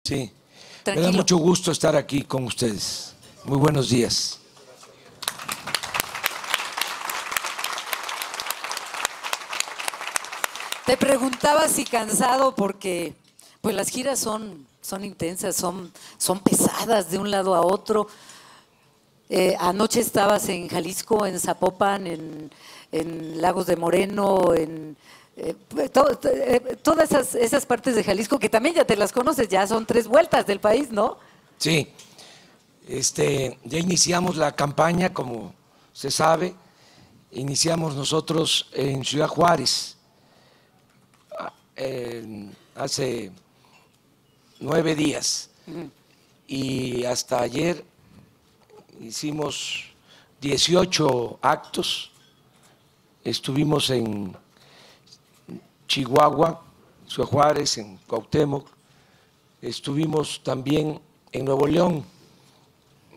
Sí, Tranquilo. me da mucho gusto estar aquí con ustedes. Muy buenos días. Te preguntaba si cansado porque pues las giras son intensas, son pesadas de un lado a otro. Anoche estabas en Jalisco, en Zapopan, en Lagos de Moreno, todas esas partes de Jalisco que también ya te las conoces, ya son 3 vueltas del país, ¿no? Sí, ya iniciamos la campaña, como se sabe. Iniciamos nosotros en Ciudad Juárez hace 9 días y hasta ayer hicimos 18 actos. Estuvimos en Chihuahua, Ciudad Juárez, en Cuauhtémoc. Estuvimos también en Nuevo León,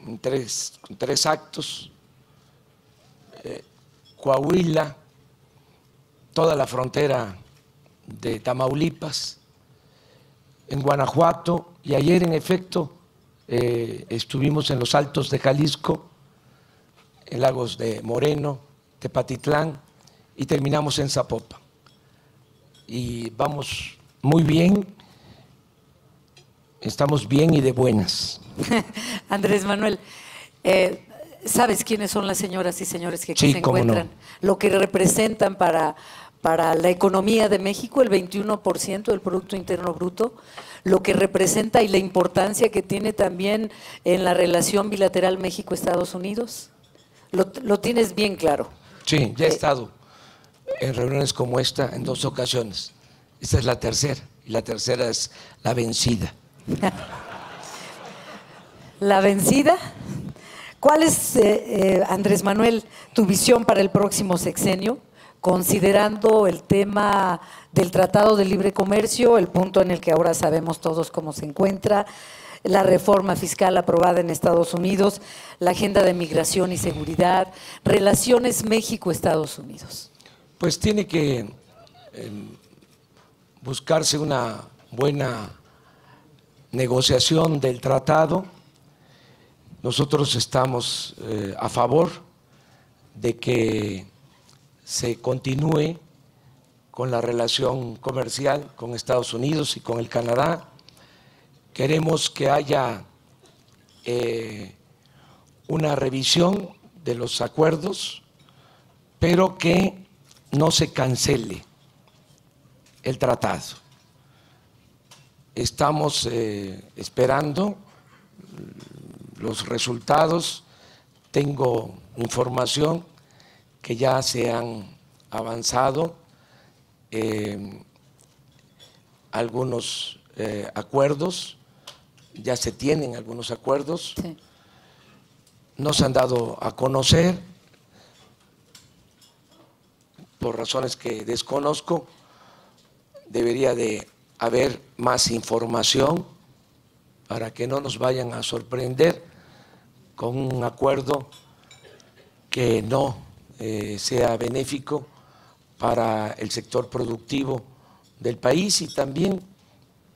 en tres actos. Coahuila, toda la frontera de Tamaulipas, en Guanajuato, y ayer en efecto estuvimos en los Altos de Jalisco, en Lagos de Moreno, Tepatitlán, y terminamos en Zapopan. Y vamos muy bien, estamos bien y de buenas. Andrés Manuel, ¿sabes quiénes son las señoras y señores que aquí Sí, se cómo encuentran? no. Lo que representan para la economía de México, el 21% del Producto Interno Bruto, lo que representa y la importancia que tiene también en la relación bilateral México-Estados Unidos. Lo tienes bien claro. Sí, ya he estado en reuniones como esta en 2 ocasiones. Esta es la tercera, y la tercera es la vencida. La vencida. ¿Cuál es, Andrés Manuel, tu visión para el próximo sexenio, considerando el tema del Tratado de Libre Comercio, el punto en el que ahora sabemos todos cómo se encuentra, la reforma fiscal aprobada en Estados Unidos, la agenda de migración y seguridad, relaciones México-Estados Unidos? Pues tiene que buscarse una buena negociación del tratado. Nosotros estamos a favor de que se continúe con la relación comercial con Estados Unidos y con el Canadá. Queremos que haya una revisión de los acuerdos, pero que no se cancele el tratado. Estamos esperando los resultados. Tengo información que ya se han avanzado algunos acuerdos, ya se tienen algunos acuerdos, Sí. no se han dado a conocer por razones que desconozco. Debería de haber más información para que no nos vayan a sorprender con un acuerdo que no sea benéfico para el sector productivo del país y también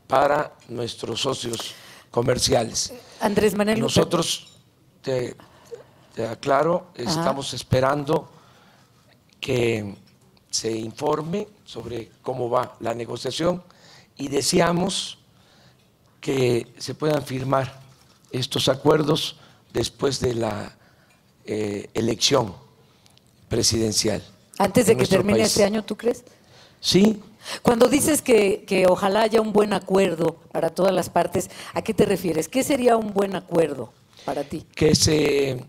para nuestros socios comerciales. Andrés Manuel. Nosotros, te aclaro, estamos esperando que se informe sobre cómo va la negociación y deseamos que se puedan firmar estos acuerdos después de la elección presidencial. Antes de que termine país. este año, ¿tú crees? Sí. Cuando dices que ojalá haya un buen acuerdo para todas las partes, ¿a qué te refieres? ¿Qué sería un buen acuerdo para ti? Que se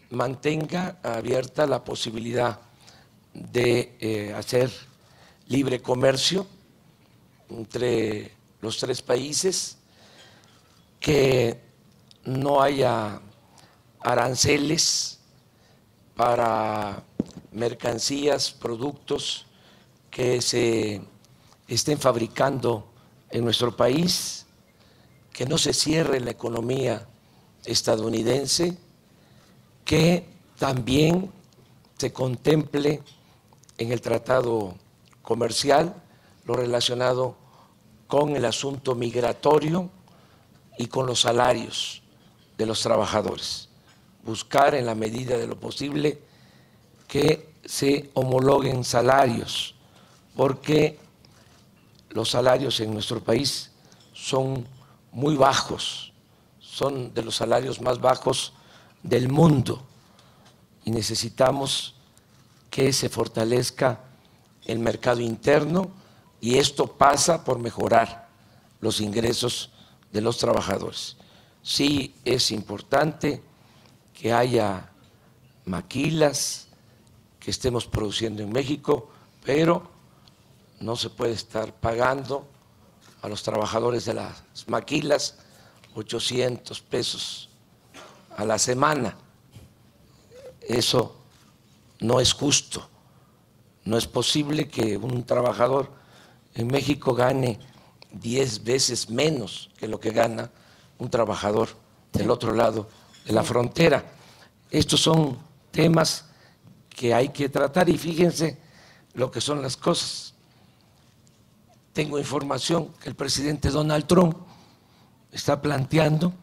mantenga abierta la posibilidad de hacer libre comercio entre los 3 países, que no haya aranceles para mercancías, productos que se estén fabricando en nuestro país, que no se cierre la economía estadounidense, que también se contemple en el tratado comercial lo relacionado con el asunto migratorio y con los salarios de los trabajadores. Buscar en la medida de lo posible que se homologuen salarios, porque los salarios en nuestro país son muy bajos, son de los salarios más bajos del mundo y necesitamos que se fortalezca el mercado interno y esto pasa por mejorar los ingresos de los trabajadores. Sí es importante que haya maquilas, que estemos produciendo en México, pero no se puede estar pagando a los trabajadores de las maquilas 800 pesos a la semana. Eso no es justo. No es posible que un trabajador en México gane 10 veces menos que lo que gana un trabajador del otro lado de la frontera. Estos son temas que hay que tratar y fíjense lo que son las cosas. Tengo información que el presidente Donald Trump está planteando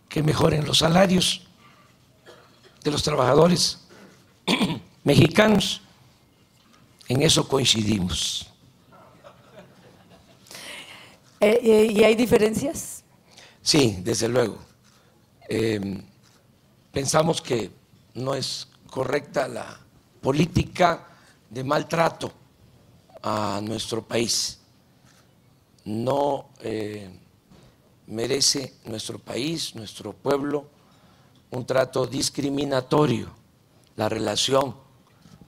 que mejoren los salarios de los trabajadores mexicanos. En eso coincidimos. ¿Y hay diferencias? Sí, desde luego. Pensamos que no es correcta la política de maltrato a nuestro país. No merece nuestro país, nuestro pueblo, un trato discriminatorio. La relación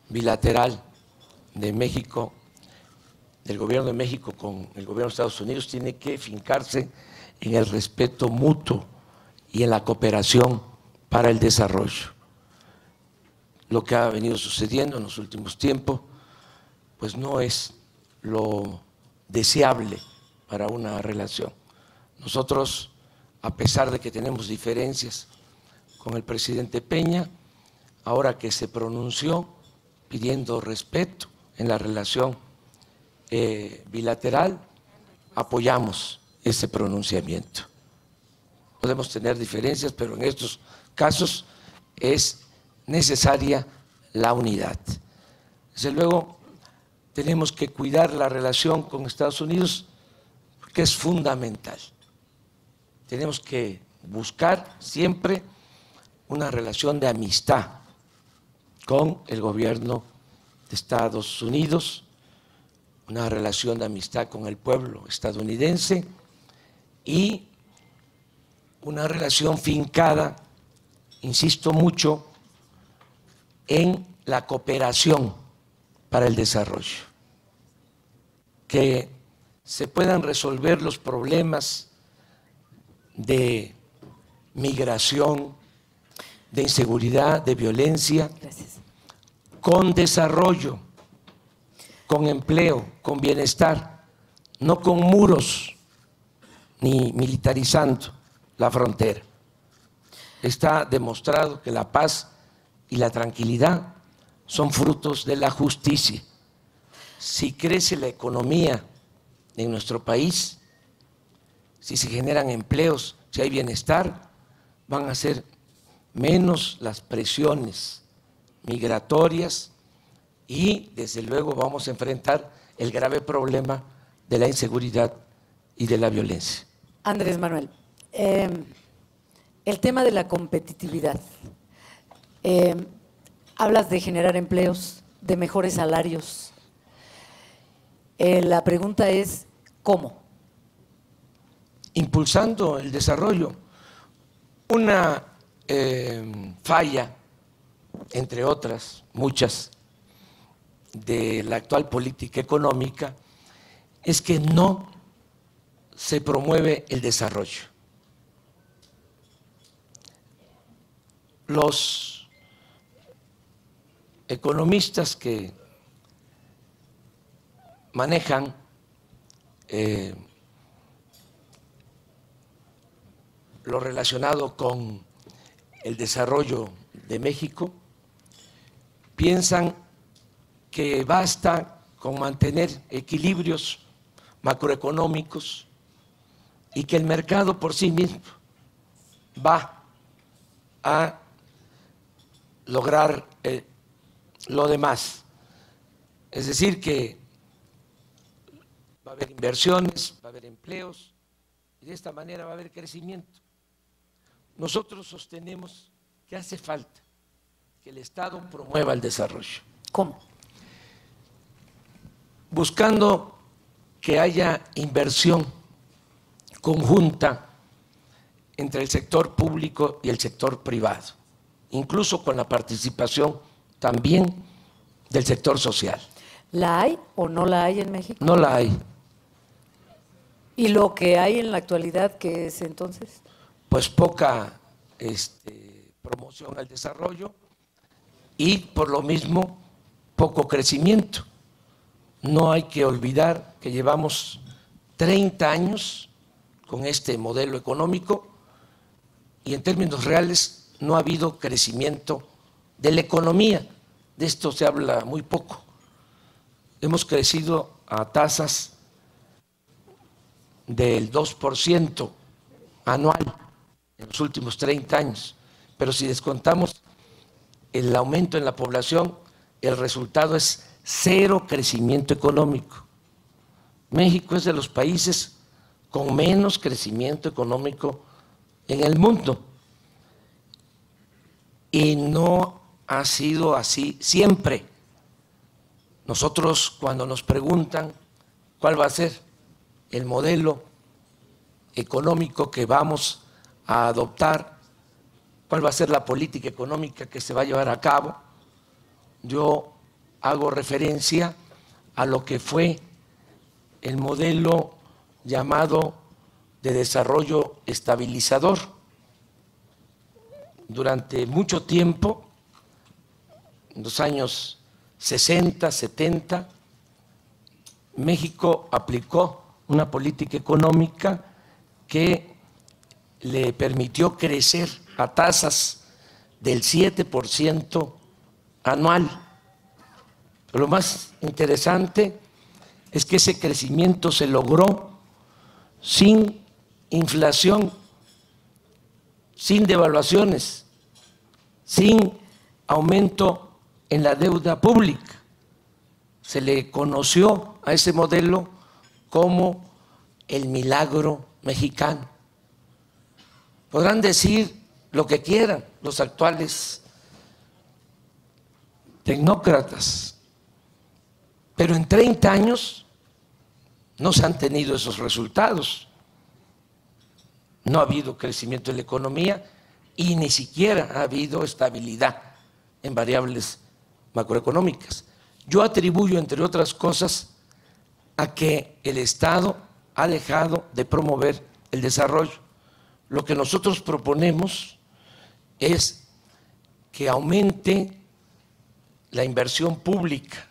bilateral de México, del gobierno de México con el gobierno de Estados Unidos, tiene que fincarse en el respeto mutuo y en la cooperación para el desarrollo. Lo que ha venido sucediendo en los últimos tiempos, pues no es lo deseable para una relación. Nosotros, a pesar de que tenemos diferencias con el presidente Peña, ahora que se pronunció pidiendo respeto en la relación bilateral, apoyamos ese pronunciamiento. Podemos tener diferencias, pero en estos casos es necesaria la unidad. Desde luego, tenemos que cuidar la relación con Estados Unidos porque es fundamental. Tenemos que buscar siempre una relación de amistad con el gobierno de Estados Unidos, una relación de amistad con el pueblo estadounidense y una relación fincada, insisto mucho, en la cooperación para el desarrollo, que se puedan resolver los problemas de migración, de inseguridad, de violencia, con desarrollo, con empleo, con bienestar, no con muros ni militarizando la frontera. Está demostrado que la paz y la tranquilidad son frutos de la justicia. Si crece la economía en nuestro país, si se generan empleos, si hay bienestar, van a ser menos las presiones migratorias y desde luego vamos a enfrentar el grave problema de la inseguridad y de la violencia. Andrés Manuel, el tema de la competitividad. Hablas de generar empleos, de mejores salarios. La pregunta es, ¿cómo? Impulsando el desarrollo. Una falla, entre otras, muchas, de la actual política económica, es que no se promueve el desarrollo. Los economistas que manejan lo relacionado con el desarrollo de México piensan que basta con mantener equilibrios macroeconómicos y que el mercado por sí mismo va a lograr lo demás. Es decir, que va a haber inversiones, va a haber empleos y de esta manera va a haber crecimiento. Nosotros sostenemos que hace falta que el Estado promueva el desarrollo. ¿Cómo? Buscando que haya inversión conjunta entre el sector público y el sector privado, incluso con la participación también del sector social. ¿La hay o no la hay en México? No la hay. ¿Y lo que hay en la actualidad qué es entonces? Pues poca promoción al desarrollo y por lo mismo poco crecimiento. No hay que olvidar que llevamos 30 años con este modelo económico y en términos reales no ha habido crecimiento de la economía. De esto se habla muy poco. Hemos crecido a tasas del 2% anual en los últimos 30 años, pero si descontamos el aumento en la población, el resultado es cero crecimiento económico. México es de los países con menos crecimiento económico en el mundo y no ha sido así siempre. Nosotros, cuando nos preguntan cuál va a ser el modelo económico que vamos a adoptar, cuál va a ser la política económica que se va a llevar a cabo, yo hago referencia a lo que fue el modelo llamado de desarrollo estabilizador. Durante mucho tiempo, en los años 60, 70, México aplicó una política económica que le permitió crecer a tasas del 7% anual. Pero lo más interesante es que ese crecimiento se logró sin inflación, sin devaluaciones, sin aumento en la deuda pública. Se le conoció a ese modelo como el milagro mexicano. Podrán decir lo que quieran los actuales tecnócratas, pero en 30 años no se han tenido esos resultados. No ha habido crecimiento en la economía y ni siquiera ha habido estabilidad en variables macroeconómicas. Yo atribuyo, entre otras cosas, a que el Estado ha dejado de promover el desarrollo. Lo que nosotros proponemos es que aumente la inversión pública.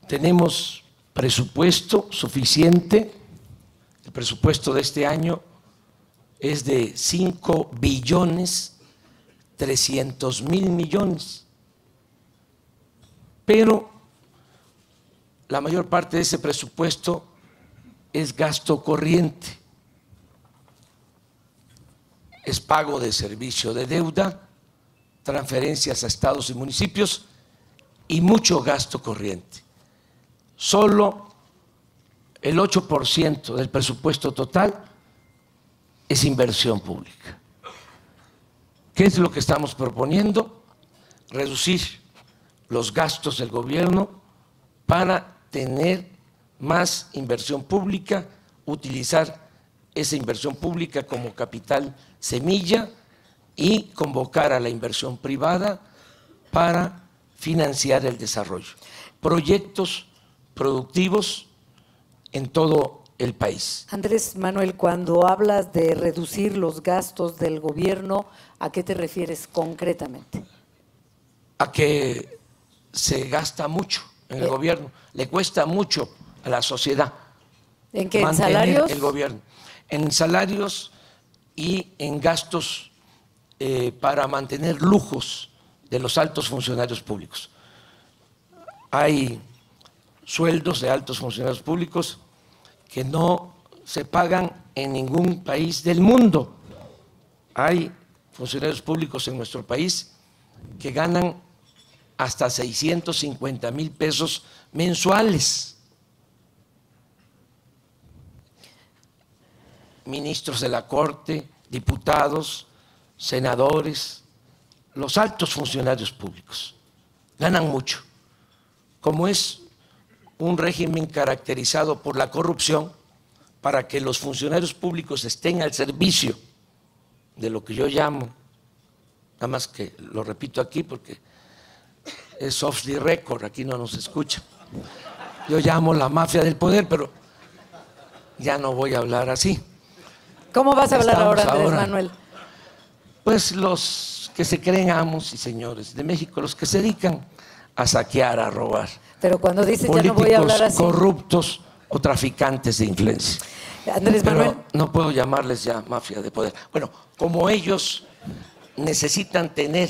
Tenemos presupuesto suficiente. El presupuesto de este año es de 5.300.000.000.000, pero la mayor parte de ese presupuesto es gasto corriente, es pago de servicio de deuda, transferencias a estados y municipios y mucho gasto corriente. Solo el 8% del presupuesto total es inversión pública. ¿Qué es lo que estamos proponiendo? Reducir los gastos del gobierno para tener más inversión pública, utilizar esa inversión pública como capital semilla y convocar a la inversión privada para financiar el desarrollo. Proyectos productivos en todo el país. Andrés Manuel, cuando hablas de reducir los gastos del gobierno, ¿a qué te refieres concretamente? A que se gasta mucho en el gobierno, le cuesta mucho a la sociedad. ¿En qué? ¿En mantener salarios? el gobierno, en salarios y en gastos para mantener lujos de los altos funcionarios públicos. Hay sueldos de altos funcionarios públicos que no se pagan en ningún país del mundo. Hay funcionarios públicos en nuestro país que ganan hasta 650,000 pesos mensuales. Ministros de la Corte, diputados, senadores, los altos funcionarios públicos ganan mucho. Como es un régimen caracterizado por la corrupción, para que los funcionarios públicos estén al servicio de lo que yo llamo, nada más que lo repito aquí porque es off the record, aquí no nos escucha, yo llamo la mafia del poder, pero ya no voy a hablar así. ¿Cómo vas a hablar ahora, Andrés Manuel? Pues los que se creen amos y señores de México, los que se dedican a saquear, a robar. Pero cuando dices ya no voy a hablar así. Corruptos o traficantes de influencia. Andrés Manuel. Pero no puedo llamarles ya mafia de poder. Bueno, como ellos necesitan tener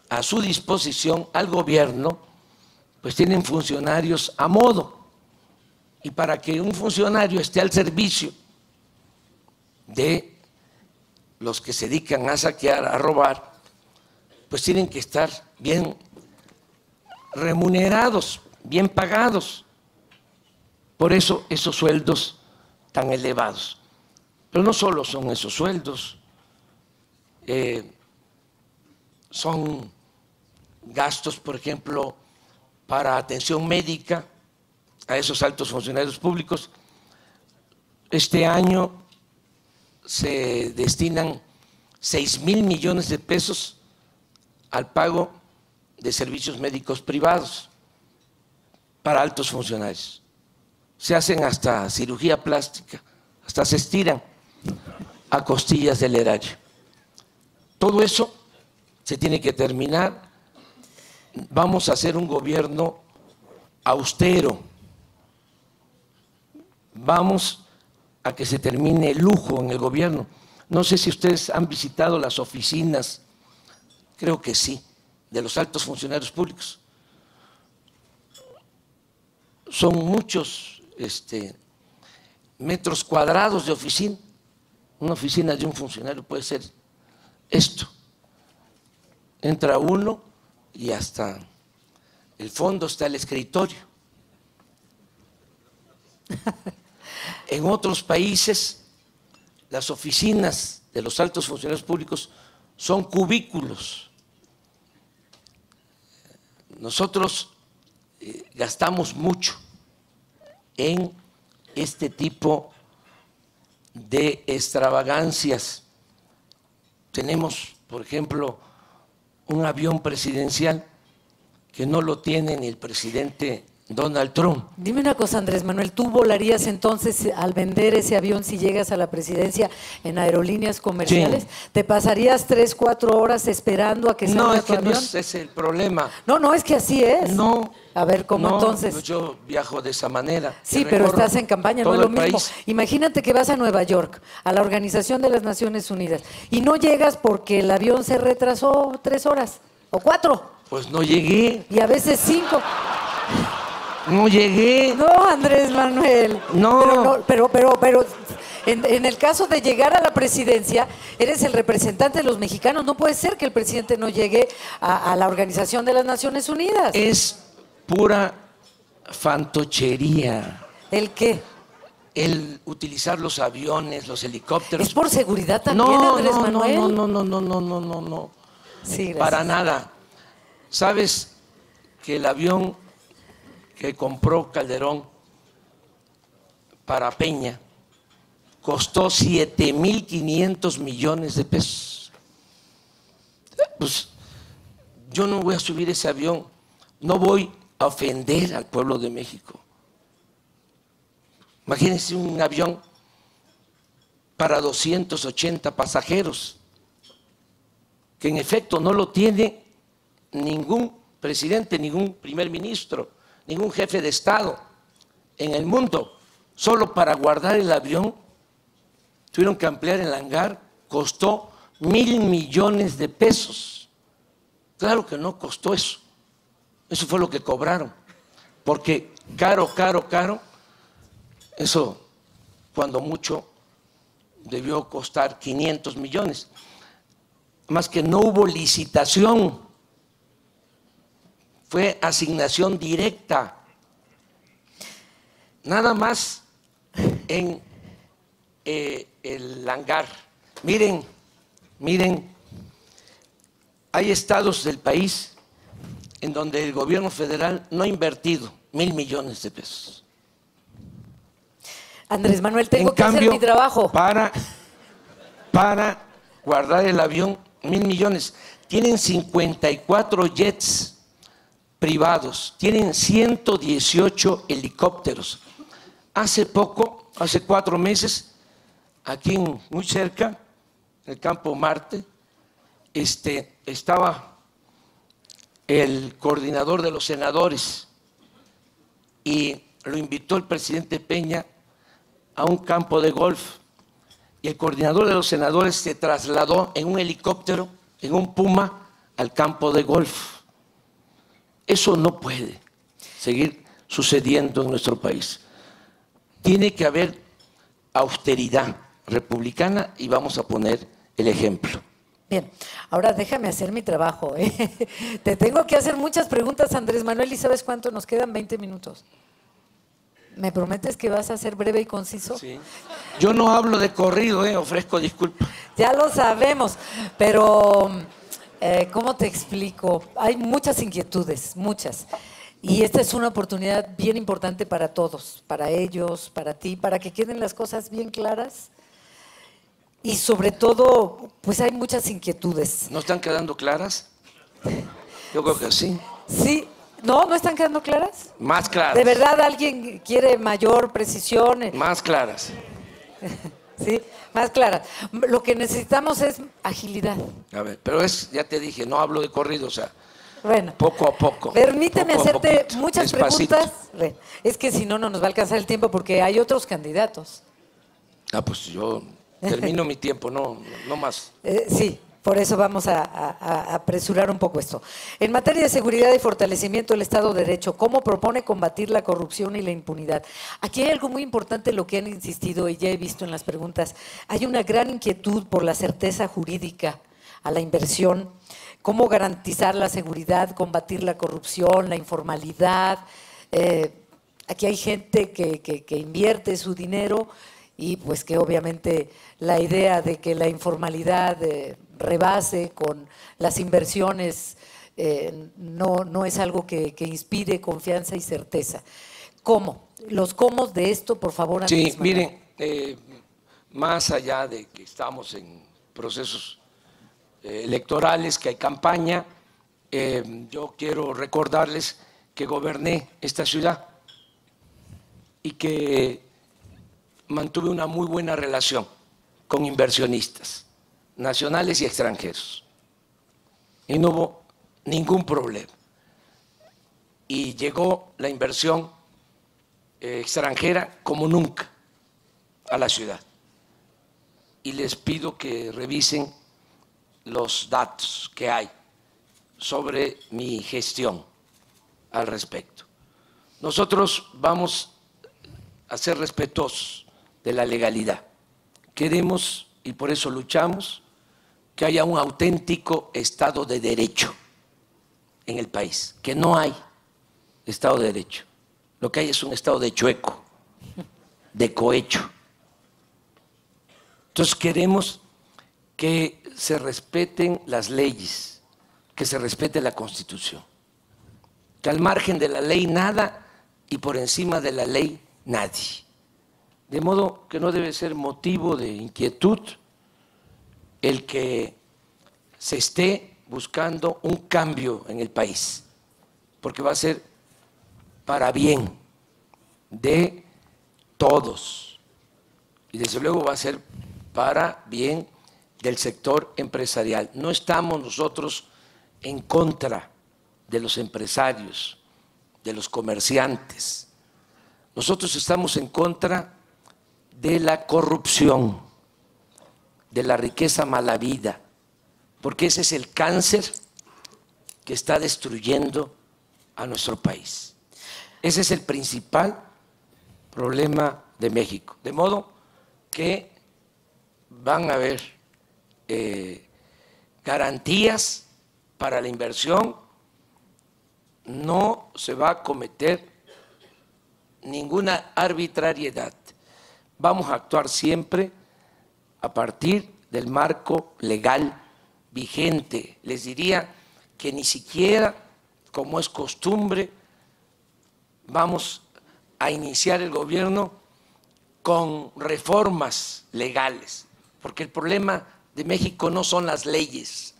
a su disposición al gobierno, pues tienen funcionarios a modo. Y para que un funcionario esté al servicio de los que se dedican a saquear, a robar, pues tienen que estar bien remunerados, bien pagados. Por eso esos sueldos tan elevados. Pero no solo son esos sueldos, son gastos, por ejemplo, para atención médica a esos altos funcionarios públicos. Este año se destinan 6,000 millones de pesos al pago de servicios médicos privados para altos funcionarios. Se hacen hasta cirugía plástica, hasta se estiran a costillas del erario. Todo eso se tiene que terminar. Vamos a hacer un gobierno austero. Vamos a que se termine el lujo en el gobierno. No sé si ustedes han visitado las oficinas, creo que sí, de los altos funcionarios públicos. Son muchos metros cuadrados de oficina. Una oficina de un funcionario puede ser esto. Entra uno y hasta el fondo está el escritorio. En otros países, las oficinas de los altos funcionarios públicos son cubículos. Nosotros gastamos mucho en este tipo de extravagancias. Tenemos, por ejemplo, un avión presidencial que no lo tiene ni el presidente Donald Trump. Dime una cosa, Andrés Manuel, ¿tú volarías entonces al vender ese avión si llegas a la presidencia en aerolíneas comerciales? Sí. ¿Te pasarías 3, 4 horas esperando a que salga tu avión? No, es que no es ese el problema. No, es que así es. No. A ver, ¿cómo entonces? Pues yo viajo de esa manera. Sí, pero estás en campaña, no es lo mismo. Imagínate que vas a Nueva York, a la Organización de las Naciones Unidas, y no llegas porque el avión se retrasó 3 horas o 4. Pues no llegué. Y a veces 5. No llegué. No, Andrés Manuel. No. Pero en el caso de llegar a la presidencia, eres el representante de los mexicanos. No puede ser que el presidente no llegue a la Organización de las Naciones Unidas. Es pura fantochería. ¿El qué? El utilizar los aviones, los helicópteros. ¿Es por seguridad también, Andrés Manuel? No. Sí, gracias. Para nada. ¿Sabes que el avión que compró Calderón para Peña costó 7,500 millones de pesos? Pues yo no voy a subir ese avión, no voy a ofender al pueblo de México. Imagínense un avión para 280 pasajeros, que en efecto no lo tiene ningún presidente, ningún primer ministro, ningún jefe de Estado en el mundo. Solo para guardar el avión tuvieron que ampliar el hangar, costó 1,000 millones de pesos. Claro que no costó eso, eso fue lo que cobraron. porque caro, eso cuando mucho debió costar 500 millones, más que no hubo licitación, fue asignación directa, nada más en el hangar. Miren, hay estados del país en donde el gobierno federal no ha invertido 1,000 millones de pesos. Andrés Manuel, tengo que hacer mi trabajo. Para guardar el avión, 1,000 millones. Tienen 54 jets privados, tienen 118 helicópteros. Hace poco, hace 4 meses, aquí muy cerca, en el Campo Marte, estaba el coordinador de los senadores y lo invitó el presidente Peña a un campo de golf, y el coordinador de los senadores se trasladó en un helicóptero, en un Puma, al campo de golf. Eso no puede seguir sucediendo en nuestro país. Tiene que haber austeridad republicana y vamos a poner el ejemplo. Bien, ahora déjame hacer mi trabajo. Te tengo que hacer muchas preguntas, Andrés Manuel, ¿y sabes cuánto? Nos quedan 20 minutos. ¿Me prometes que vas a ser breve y conciso? Sí. Yo no hablo de corrido, ofrezco disculpas. Ya lo sabemos, pero ¿cómo te explico? Hay muchas inquietudes, muchas. Y esta es una oportunidad bien importante para todos, para ellos, para ti, para que queden las cosas bien claras. Y sobre todo, pues hay muchas inquietudes. ¿No están quedando claras? Yo creo que sí. Sí. ¿No están quedando claras? Más claras. ¿De verdad alguien quiere mayor precisión? Más claras. Sí, más claras. Lo que necesitamos es agilidad. A ver, pero ya te dije, no hablo de corrido, o sea, bueno, poco a poco. Permíteme hacerte muchas despacito. preguntas. Es que si no, no nos va a alcanzar el tiempo porque hay otros candidatos. Pues yo termino mi tiempo, no más. Sí. Por eso vamos a apresurar un poco esto. En materia de seguridad y fortalecimiento del Estado de Derecho, ¿cómo propone combatir la corrupción y la impunidad? Aquí hay algo muy importante en lo que han insistido y ya he visto en las preguntas. Hay una gran inquietud por la certeza jurídica a la inversión, cómo garantizar la seguridad, combatir la corrupción, la informalidad. Aquí hay gente que invierte su dinero y pues que obviamente la idea de que la informalidad rebase con las inversiones no es algo que inspire confianza y certeza. ¿Cómo? Los cómo de esto, por favor. Sí, miren, más allá de que estamos en procesos electorales, que hay campaña, yo quiero recordarles que goberné esta ciudad y que mantuve una muy buena relación con inversionistas nacionales y extranjeros y no hubo ningún problema, y llegó la inversión extranjera como nunca a la ciudad, y les pido que revisen los datos que hay sobre mi gestión al respecto. Nosotros vamos a ser respetuosos de la legalidad. Queremos, y por eso luchamos, que haya un auténtico Estado de Derecho en el país, que no hay Estado de Derecho. Lo que hay es un Estado de chueco, de cohecho. Entonces queremos que se respeten las leyes, que se respete la Constitución, que al margen de la ley nada y por encima de la ley nadie. De modo que no debe ser motivo de inquietud el que se esté buscando un cambio en el país, porque va a ser para bien de todos y desde luego va a ser para bien del sector empresarial. No estamos nosotros en contra de los empresarios, de los comerciantes. Nosotros estamos en contra de la corrupción, de la riqueza mal habida, porque ese es el cáncer que está destruyendo a nuestro país. Ese es el principal problema de México. De modo que van a haber garantías para la inversión, no se va a cometer ninguna arbitrariedad. Vamos a actuar siempre a partir del marco legal vigente. Les diría que ni siquiera, como es costumbre, vamos a iniciar el gobierno con reformas legales, porque el problema de México no son las leyes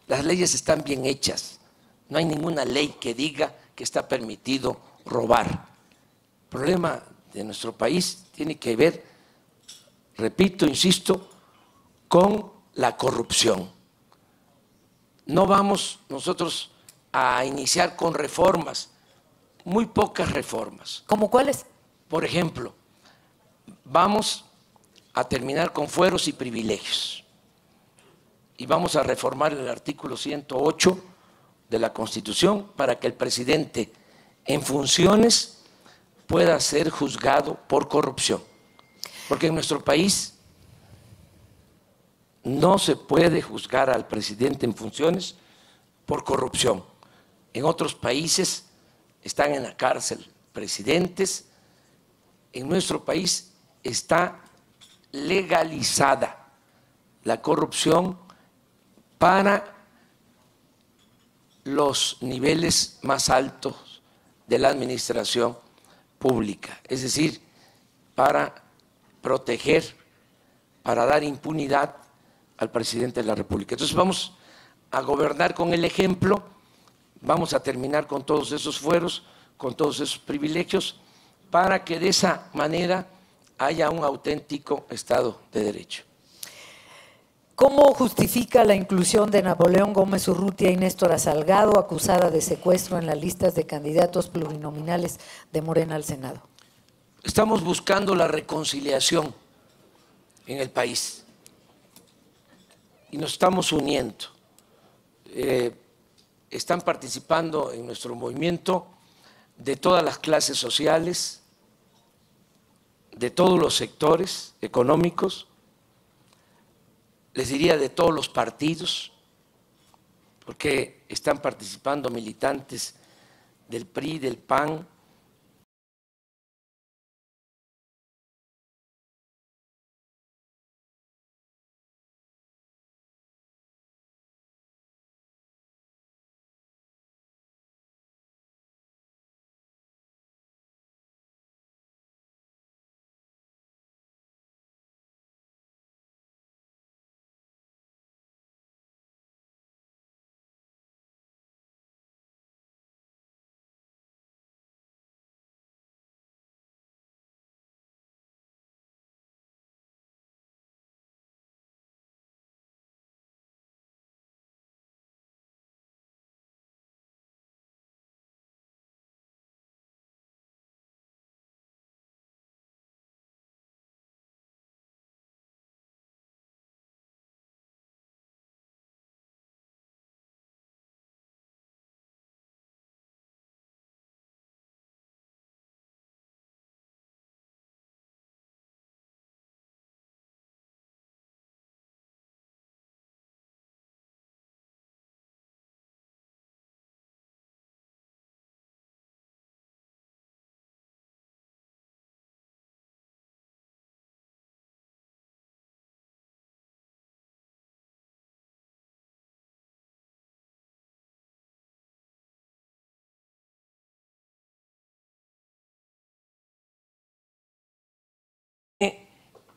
están bien hechas, no hay ninguna ley que diga que está permitido robar. El problema de nuestro país tiene que ver, repito, insisto, con la corrupción. No vamos nosotros a iniciar con reformas, muy pocas reformas. ¿Cómo cuáles? Por ejemplo, vamos a terminar con fueros y privilegios y vamos a reformar el artículo 108 de la Constitución para que el presidente en funciones pueda ser juzgado por corrupción. Porque en nuestro país no se puede juzgar al presidente en funciones por corrupción. En otros países están en la cárcel presidentes. En nuestro país está legalizada la corrupción para los niveles más altos de la administración pública, es decir, para proteger, para dar impunidad al presidente de la República. Entonces vamos a gobernar con el ejemplo, vamos a terminar con todos esos fueros, con todos esos privilegios, para que de esa manera haya un auténtico Estado de Derecho. ¿Cómo justifica la inclusión de Napoleón Gómez Urrutia y Néstora Salgado, acusada de secuestro en las listas de candidatos plurinominales de Morena al Senado? Estamos buscando la reconciliación en el país y nos estamos uniendo. Están participando en nuestro movimiento de todas las clases sociales, de todos los sectores económicos, les diría de todos los partidos, porque están participando militantes del PRI, del PAN,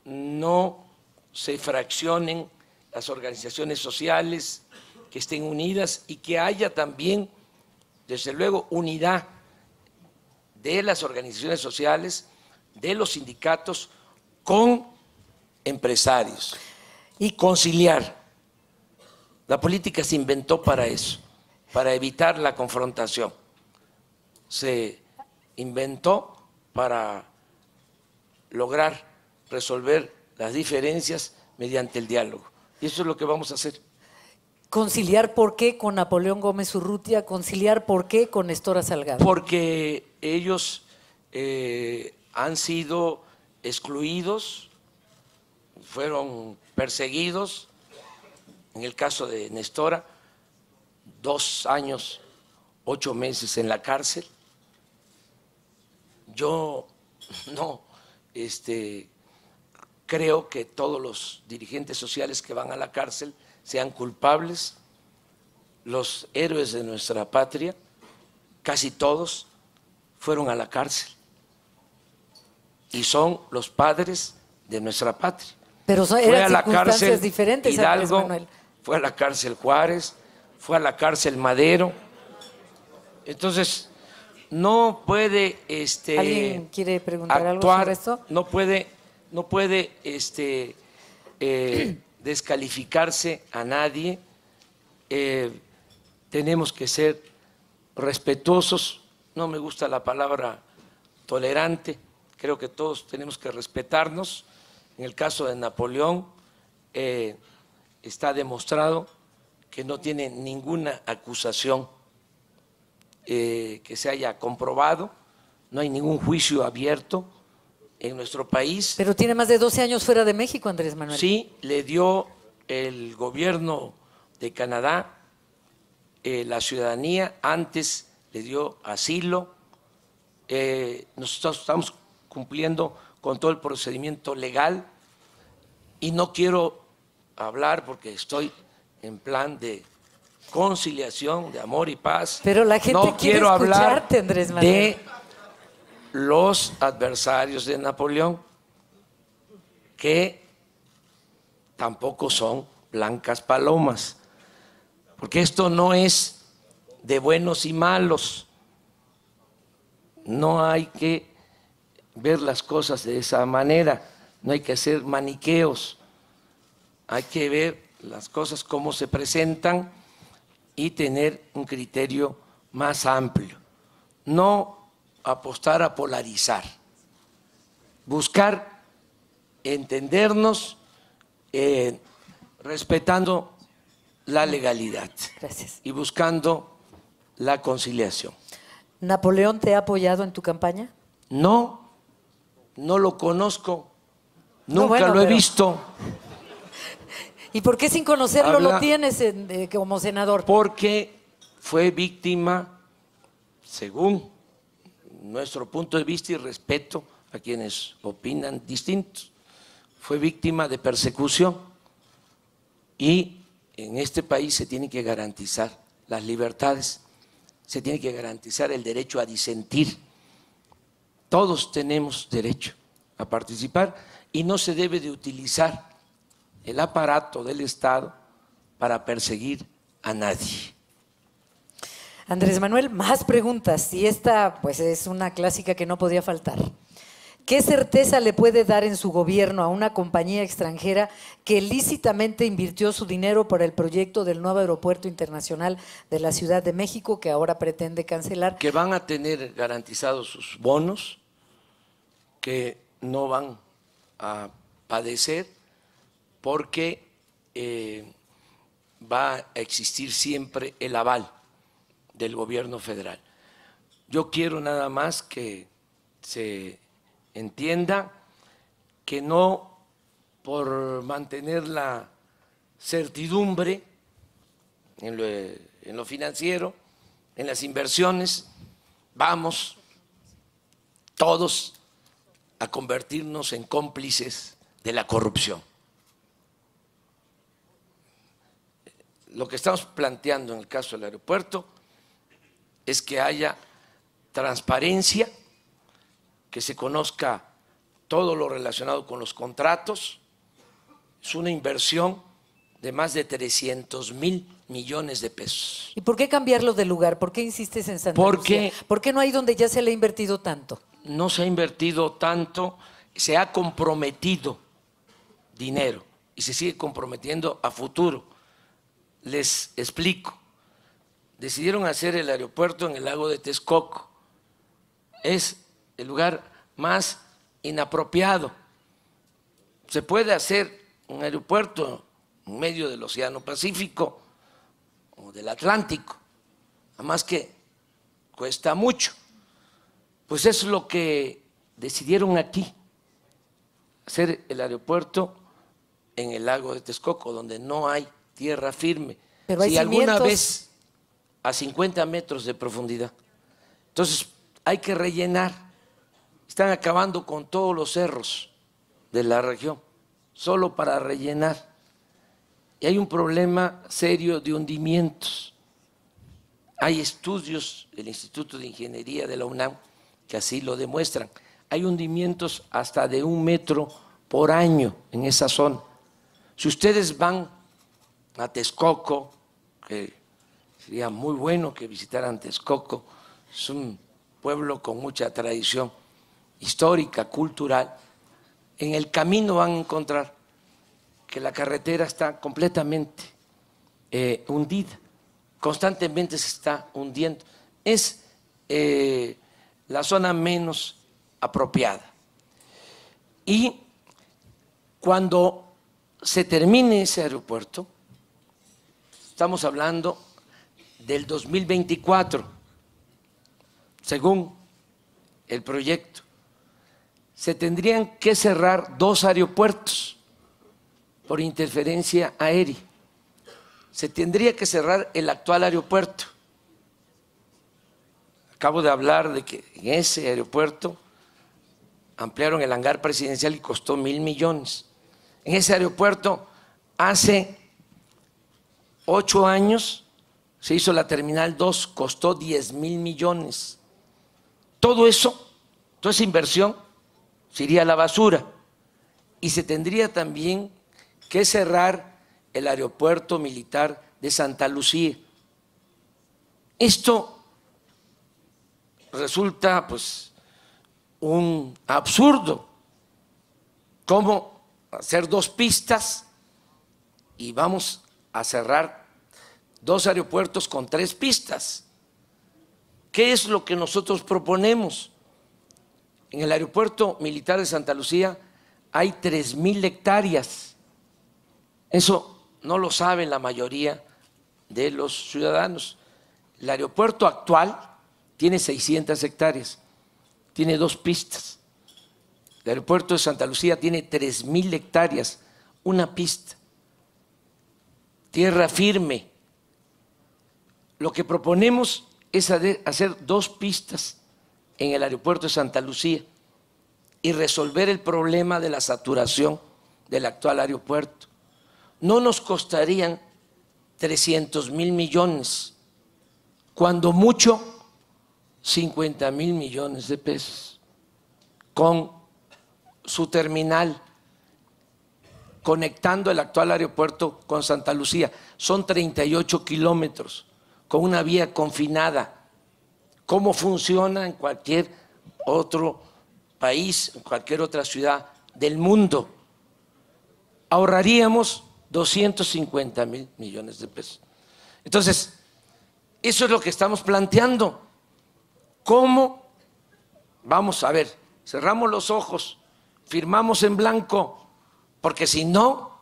no se fraccionen las organizaciones sociales, que estén unidas y que haya también, desde luego, unidad de las organizaciones sociales, de los sindicatos con empresarios y conciliar. La política se inventó para eso, para evitar la confrontación. Se inventó para lograr resolver las diferencias mediante el diálogo. Y eso es lo que vamos a hacer. ¿Conciliar por qué con Napoleón Gómez Urrutia? ¿Conciliar por qué con Néstora Salgado? Porque ellos han sido excluidos, fueron perseguidos. En el caso de Nestora, 2 años, 8 meses en la cárcel. Yo no creo que todos los dirigentes sociales que van a la cárcel sean culpables. Los héroes de nuestra patria, casi todos, fueron a la cárcel y son los padres de nuestra patria. Pero eran circunstancias diferentes, Hidalgo, Andrés Manuel. fue a la cárcel Juárez, fue a la cárcel Madero. Entonces, no puede ¿Alguien quiere preguntar algo actuar, sobre esto? no puede descalificarse a nadie. Tenemos que ser respetuosos. No me gusta la palabra tolerante. Creo que todos tenemos que respetarnos. En el caso de Napoleón, está demostrado que no tiene ninguna acusación que se haya comprobado, no hay ningún juicio abierto en nuestro país. Pero tiene más de 12 años fuera de México, Andrés Manuel. Sí, le dio el gobierno de Canadá la ciudadanía, antes le dio asilo. Nosotros estamos cumpliendo con todo el procedimiento legal y no quiero hablar porque estoy en plan de conciliación, de amor y paz. Pero la gente no quiere quiero hablar Andrés Manuel, de los adversarios de Napoleón, que tampoco son blancas palomas, porque esto no es de buenos y malos. No hay que ver las cosas de esa manera, no hay que hacer maniqueos, hay que ver las cosas como se presentan y tener un criterio más amplio, no apostar a polarizar, buscar entendernos respetando la legalidad. Gracias. Y buscando la conciliación. ¿Napoleón te ha apoyado en tu campaña? No, no lo conozco, nunca bueno, lo he pero visto. ¿Y por qué sin conocerlo lo tienes como senador? Porque fue víctima, según nuestro punto de vista y respeto a quienes opinan distintos, fue víctima de persecución y en este país se tienen que garantizar las libertades, se tiene que garantizar el derecho a disentir. Todos tenemos derecho a participar y no se debe de utilizar el aparato del Estado para perseguir a nadie. Andrés Manuel, más preguntas, y esta pues es una clásica que no podía faltar. ¿Qué certeza le puede dar en su gobierno a una compañía extranjera que lícitamente invirtió su dinero para el proyecto del nuevo aeropuerto internacional de la Ciudad de México, que ahora pretende cancelar? Que van a tener garantizados sus bonos, que no van a padecer, porque va a existir siempre el aval del gobierno federal. Yo quiero nada más que se entienda que no por mantener la certidumbre en lo financiero, en las inversiones, vamos todos a convertirnos en cómplices de la corrupción. Lo que estamos planteando en el caso del aeropuerto es que haya transparencia, que se conozca todo lo relacionado con los contratos. Es una inversión de más de 300,000 millones de pesos. ¿Y por qué cambiarlo de lugar? ¿Por qué insistes en Santa Porque Lucía? ¿Por qué no hay donde ya se le ha invertido tanto? No se ha invertido tanto, se ha comprometido dinero y se sigue comprometiendo a futuro. Les explico. Decidieron hacer el aeropuerto en el lago de Texcoco. Es el lugar más inapropiado. Se puede hacer un aeropuerto en medio del Océano Pacífico o del Atlántico, además que cuesta mucho. pues es lo que decidieron aquí, hacer el aeropuerto en el lago de Texcoco, donde no hay tierra firme. Pero hay si alguna cimientos. vez a 50 metros de profundidad. Entonces hay que rellenar. Están acabando con todos los cerros de la región, solo para rellenar. Y hay un problema serio de hundimientos. Hay estudios del Instituto de Ingeniería de la UNAM que así lo demuestran. Hay hundimientos hasta de 1 metro por año en esa zona. Si ustedes van a Texcoco, que sería muy bueno que visitaran Texcoco, es un pueblo con mucha tradición histórica, cultural, en el camino van a encontrar que la carretera está completamente hundida, constantemente se está hundiendo. Es la zona menos apropiada. Y cuando se termine ese aeropuerto, estamos hablando del 2024, según el proyecto, se tendrían que cerrar 2 aeropuertos por interferencia aérea. Se tendría que cerrar el actual aeropuerto. Acabo de hablar de que en ese aeropuerto ampliaron el hangar presidencial y costó 1.000 millones. En ese aeropuerto hace 8 años se hizo la Terminal 2, costó 10.000 millones. Todo eso, toda esa inversión se iría a la basura y se tendría también que cerrar el aeropuerto militar de Santa Lucía. Esto resulta pues un absurdo. ¿Cómo hacer 2 pistas y vamos a cerrar 2 aeropuertos con 3 pistas? ¿Qué es lo que nosotros proponemos? En el aeropuerto militar de Santa Lucía hay 3.000 hectáreas. Eso no lo sabe la mayoría de los ciudadanos. El aeropuerto actual tiene 600 hectáreas, tiene 2 pistas. El aeropuerto de Santa Lucía tiene 3.000 hectáreas, 1 pista. Tierra firme. Lo que proponemos es hacer 2 pistas en el aeropuerto de Santa Lucía y resolver el problema de la saturación del actual aeropuerto. No nos costarían 300.000 millones, cuando mucho 50.000 millones de pesos, con su terminal, conectando el actual aeropuerto con Santa Lucía. Son 38 kilómetros, con una vía confinada. ¿Cómo funciona en cualquier otro país, en cualquier otra ciudad del mundo? Ahorraríamos 250.000 millones de pesos. Entonces, eso es lo que estamos planteando. ¿Cómo? Vamos a ver, cerramos los ojos, firmamos en blanco, porque si no,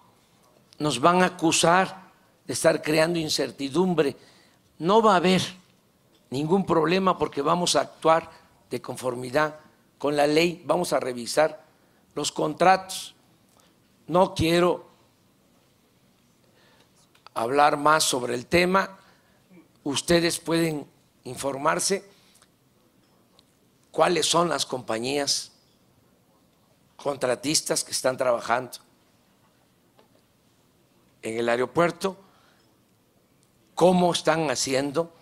nos van a acusar de estar creando incertidumbre. No va a haber ningún problema porque vamos a actuar de conformidad con la ley, vamos a revisar los contratos. No quiero hablar más sobre el tema, ustedes pueden informarse cuáles son las compañías contratistas que están trabajando en el aeropuerto, cómo están haciendo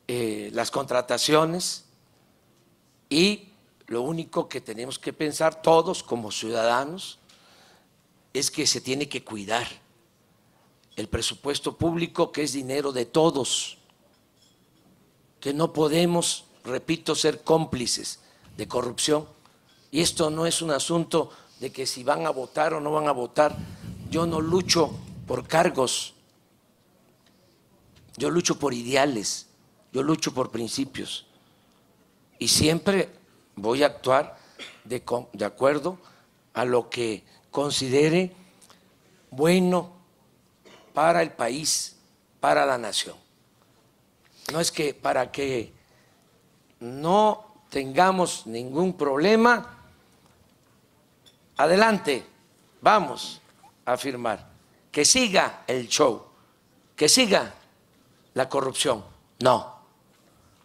las contrataciones, y lo único que tenemos que pensar todos como ciudadanos es que se tiene que cuidar el presupuesto público, que es dinero de todos, que no podemos, repito, ser cómplices de corrupción. Y esto no es un asunto de que si van a votar o no van a votar. Yo no lucho por cargos, yo lucho por ideales, yo lucho por principios, y siempre voy a actuar de acuerdo a lo que considere bueno para el país, para la nación. No es que para que no tengamos ningún problema, adelante, vamos a firmar. Que siga el show, que siga la corrupción. No,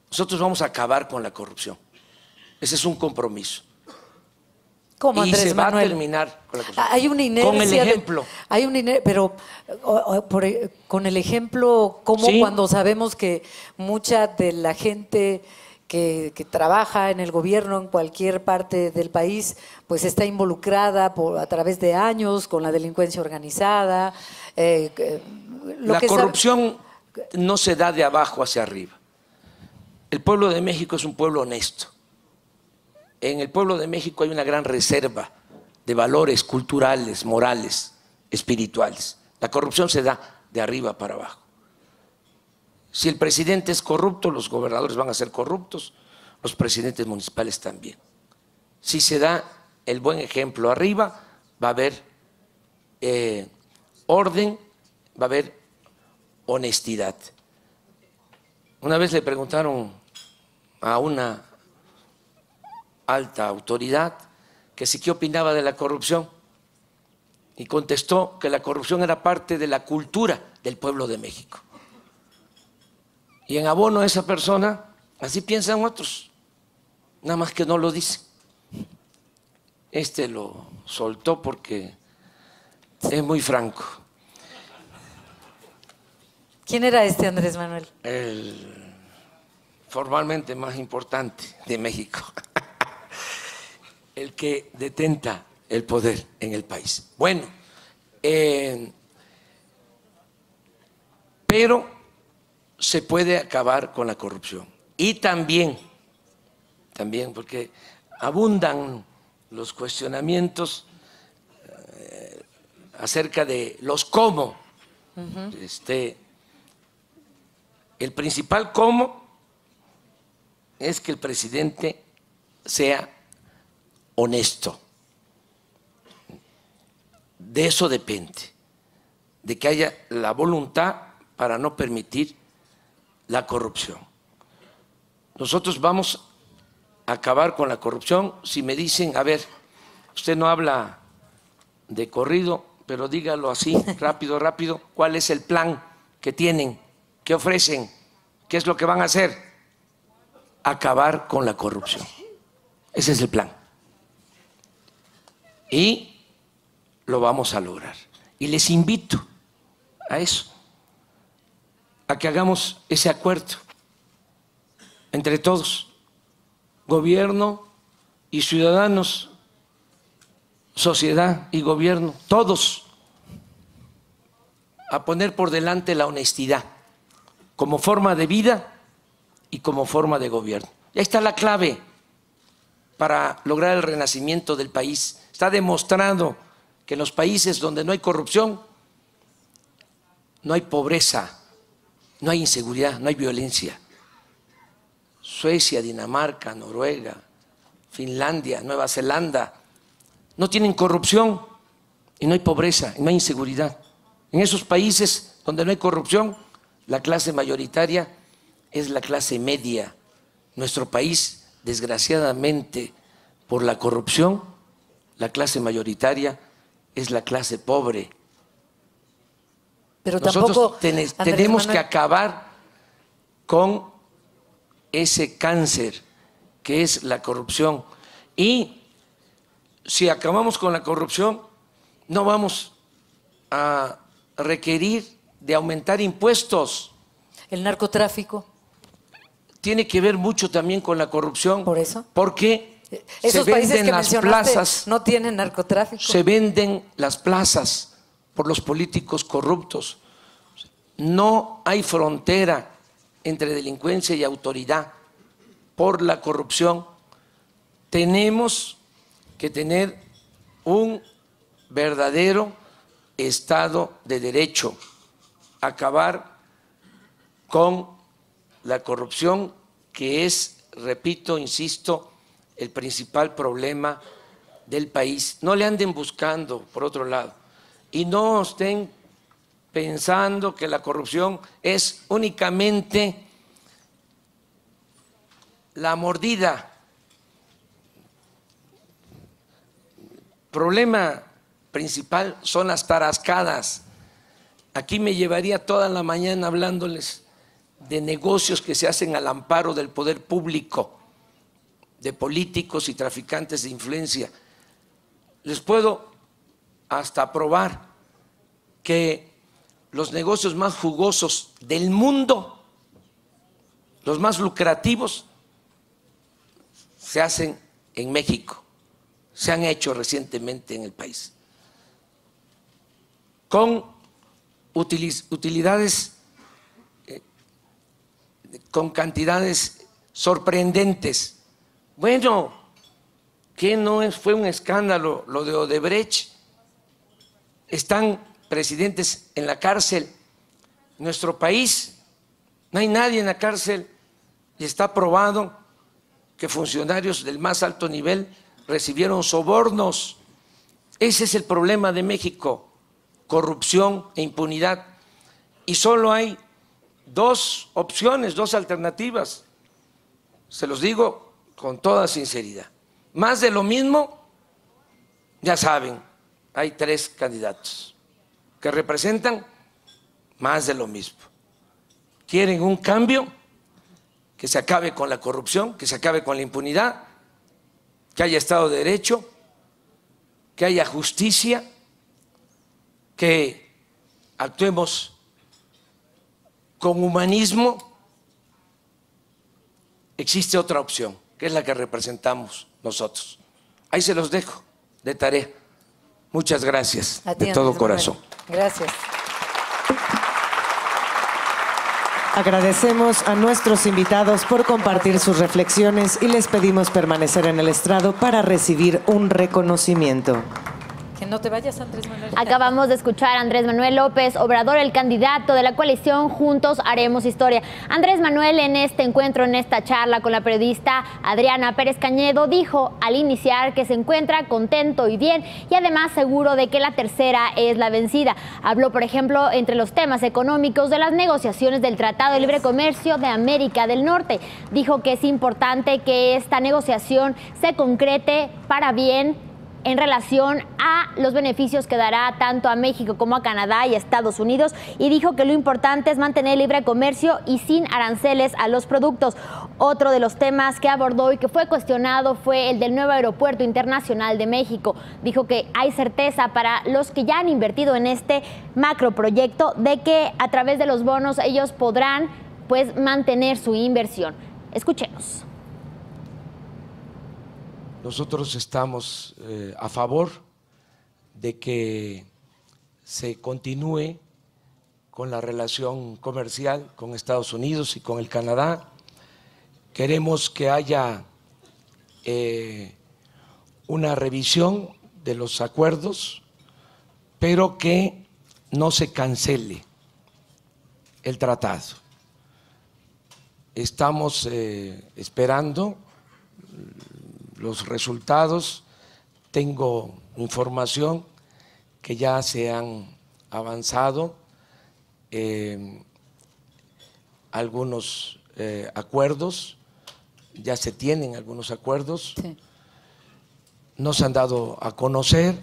nosotros vamos a acabar con la corrupción. Ese es un compromiso. ¿Cómo, Andrés y se Manuel? va a terminar con la corrupción. Hay una inercia. Con el ejemplo. Pero con el ejemplo, ¿cómo Sí. cuando sabemos que mucha de la gente que trabaja en el gobierno en cualquier parte del país, pues está involucrada a través de años con la delincuencia organizada? La corrupción no se da de abajo hacia arriba. El pueblo de México es un pueblo honesto. En el pueblo de México hay una gran reserva de valores culturales, morales, espirituales. La corrupción se da de arriba para abajo. Si el presidente es corrupto, los gobernadores van a ser corruptos, los presidentes municipales también. Si se da el buen ejemplo arriba, va a haber orden, va a haber honestidad. Una vez le preguntaron a una alta autoridad que sí qué opinaba de la corrupción y contestó que la corrupción era parte de la cultura del pueblo de México. Y en abono a esa persona, así piensan otros, nada más que no lo dicen. Este lo soltó porque es muy franco. ¿Quién era este Andrés Manuel? El formalmente más importante de México, el que detenta el poder en el país. Bueno, pero se puede acabar con la corrupción. Y también, porque abundan los cuestionamientos acerca de los cómo. El principal cómo es que el presidente sea honesto. De eso depende, de que haya la voluntad para no permitir la corrupción. Nosotros vamos a acabar con la corrupción. Si me dicen, a ver, usted no habla de corrido, pero dígalo así, rápido, ¿cuál es el plan que tienen, qué ofrecen, qué es lo que van a hacer? Acabar con la corrupción. Ese es el plan. Y lo vamos a lograr. Y les invito a eso, a que hagamos ese acuerdo entre todos, gobierno y ciudadanos, sociedad y gobierno, todos, a poner por delante la honestidad como forma de vida y como forma de gobierno. Y ahí está la clave para lograr el renacimiento del país. Está demostrado que en los países donde no hay corrupción, no hay pobreza, no hay inseguridad, no hay violencia. Suecia, Dinamarca, Noruega, Finlandia, Nueva Zelanda, no tienen corrupción y no hay pobreza y no hay inseguridad. En esos países donde no hay corrupción, la clase mayoritaria es la clase media. Nuestro país, desgraciadamente, por la corrupción, la clase mayoritaria es la clase pobre. Pero nosotros tampoco, tenemos que acabar con ese cáncer que es la corrupción. Y si acabamos con la corrupción, no vamos a requerir de aumentar impuestos. ¿El narcotráfico? Tiene que ver mucho también con la corrupción. ¿Por eso? Porque esos se países venden que las mencionaste plazas. No tienen narcotráfico. Se venden las plazas por los políticos corruptos. No hay frontera entre delincuencia y autoridad por la corrupción. Tenemos que tener un verdadero Estado de Derecho, acabar con la corrupción, que es, repito, insisto, el principal problema del país. No le anden buscando por otro lado y no estén pensando que la corrupción es únicamente la mordida problema principal son las tarascadas. Aquí me llevaría toda la mañana hablándoles de negocios que se hacen al amparo del poder público, de políticos y traficantes de influencia. Les puedo hasta probar que los negocios más jugosos del mundo, los más lucrativos, se hacen en México, se han hecho recientemente en el país, con utilidades, con cantidades sorprendentes. Bueno, ¿qué no fue un escándalo lo de Odebrecht? Están presidentes en la cárcel. En nuestro país no hay nadie en la cárcel y está probado que funcionarios del más alto nivel recibieron sobornos. Ese es el problema de México: corrupción e impunidad. Y solo hay dos opciones, dos alternativas. Se los digo con toda sinceridad. Más de lo mismo, ya saben, hay 3 candidatos que representan más de lo mismo. Quieren un cambio, que se acabe con la corrupción, que se acabe con la impunidad, que haya Estado de Derecho, que haya justicia, que actuemos con humanismo. Existe otra opción, que es la que representamos nosotros. Ahí se los dejo de tarea. Muchas gracias, de todo corazón. Gracias. Agradecemos a nuestros invitados por compartir sus reflexiones y les pedimos permanecer en el estrado para recibir un reconocimiento. Que no te vayas, Andrés Manuel. Acabamos de escuchar a Andrés Manuel López Obrador, el candidato de la coalición Juntos Haremos Historia. Andrés Manuel, en este encuentro, en esta charla con la periodista Adriana Pérez Cañedo, dijo al iniciar que se encuentra contento y bien, y además seguro de que la tercera es la vencida. Habló, por ejemplo, entre los temas económicos, de las negociaciones del Tratado de Libre Comercio de América del Norte. Dijo que es importante que esta negociación se concrete para bien en relación a los beneficios que dará tanto a México como a Canadá y a Estados Unidos, y dijo que lo importante es mantener libre comercio y sin aranceles a los productos. Otro de los temas que abordó y que fue cuestionado fue el del nuevo aeropuerto internacional de México. Dijo que hay certeza para los que ya han invertido en este macroproyecto de que a través de los bonos ellos podrán pues mantener su inversión. Escuchemos. Nosotros estamos a favor de que se continúe con la relación comercial con Estados Unidos y con el Canadá. Queremos que haya una revisión de los acuerdos, pero que no se cancele el tratado. Estamos esperando los resultados. Tengo información que ya se han avanzado algunos acuerdos, ya se tienen algunos acuerdos, sí. No se han dado a conocer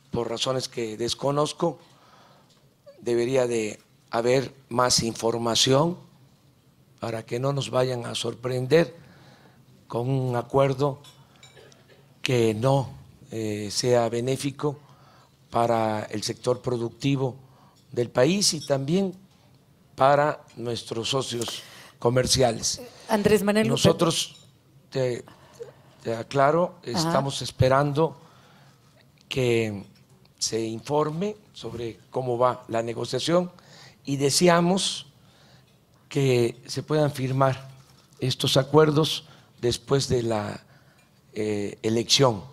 por razones que desconozco. Debería de haber más información para que no nos vayan a sorprender con un acuerdo que no sea benéfico para el sector productivo del país y también para nuestros socios comerciales. Andrés Manuel, nosotros, te aclaro, estamos esperando que se informe sobre cómo va la negociación y deseamos que se puedan firmar estos acuerdos después de la elección.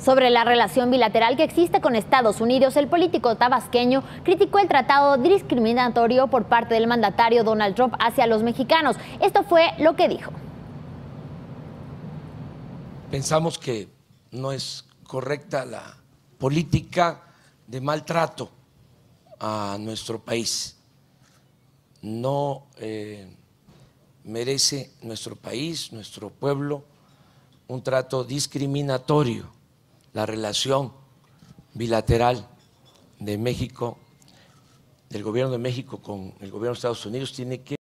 Sobre la relación bilateral que existe con Estados Unidos, el político tabasqueño criticó el tratado discriminatorio por parte del mandatario Donald Trump hacia los mexicanos. Esto fue lo que dijo. Pensamos que no es correcta la política de maltrato a nuestro país. No merece nuestro país, nuestro pueblo, un trato discriminatorio. La relación bilateral de México, del gobierno de México con el gobierno de Estados Unidos, tiene que